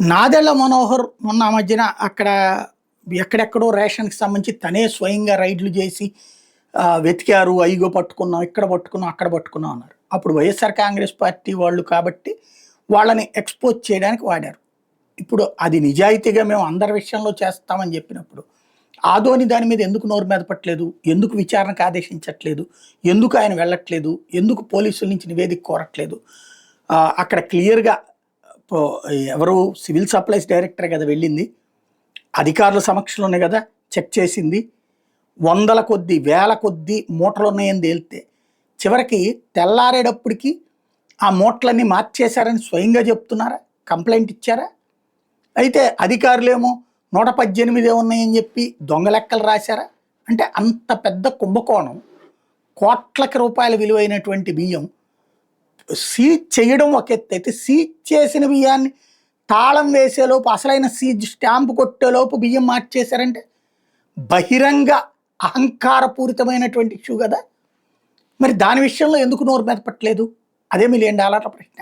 నాదెళ్ల మనోహర్ మొన్న ఆ మధ్యన అక్కడ ఎక్కడెక్కడో రేషన్‌కి సంబంధించి తనే స్వయంగా రైడ్‌లు చేసి వెతికారు. అయిగో పట్టుకున్నాం, ఇక్కడ పట్టుకున్నాం, అక్కడ పట్టుకున్నాం అన్నారు. అప్పుడు వైఎస్ఆర్ కాంగ్రెస్ పార్టీ వాళ్ళు కాబట్టి వాళ్ళని ఎక్స్‌పోజ్ చేయడానికి వాడారు. ఇప్పుడు అది నిజాయితీగా మేము అందరి విషయంలో చేస్తామని చెప్పినప్పుడు, ఆదోని దాని మీద ఎందుకు నోరు మెదపట్లేదు? ఎందుకు విచారణకు ఆదేశించట్లేదు? ఎందుకు ఆయన వెళ్ళట్లేదు? ఎందుకు పోలీసుల నుంచి నివేదిక కోరట్లేదు? అక్కడ క్లియర్‌గా పో ఎవరు సివిల్ సప్లైస్ డైరెక్టర్ కదా వెళ్ళింది. అధికారుల సమక్షంలోనే కదా చెక్ చేసింది. వందల కొద్దీ, వేల కొద్దీ మూటలున్నాయని తేలితే, చివరికి తెల్లారేటప్పటికి ఆ మూటలన్నీ మార్చేశారని స్వయంగా చెప్తున్నారా? కంప్లెయింట్ ఇచ్చారా? అయితే అధికారులేమో 118 ఉన్నాయని చెప్పి దొంగ లెక్కలు రాశారా? అంటే అంత పెద్ద కుంభకోణం, కోట్లకి రూపాయల విలువైనటువంటి బియ్యం సీజ్ చేయడం ఒక ఎత్తు అయితే, సీజ్ చేసిన బియ్యాన్ని తాళం వేసేలోపు, అసలైన సీజ్ స్టాంపు కొట్టేలోపు బియ్యం మార్చేశారంటే బహిరంగ అహంకారపూరితమైనటువంటి ఇష్యూ కదా. మరి దాని విషయంలో ఎందుకు నోరు మెదపట్లేదు? అదే $1,000,000 ప్రశ్న.